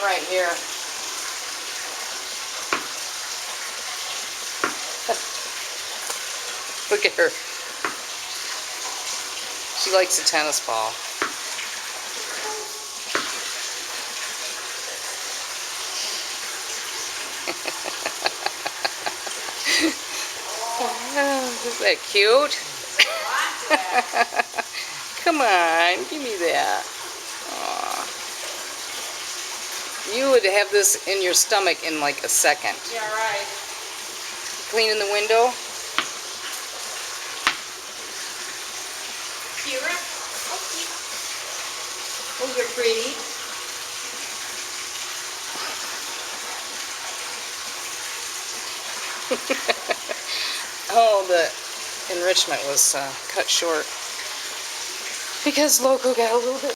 right here. Look at her. She likes a tennis ball. Isn't that cute? Come on, give me that. Aw. You would have this in your stomach in like a second. Yeah, right. Cleaning the window? Kira? Oh, you're pretty. Oh, the enrichment was cut short because Loco got a little bit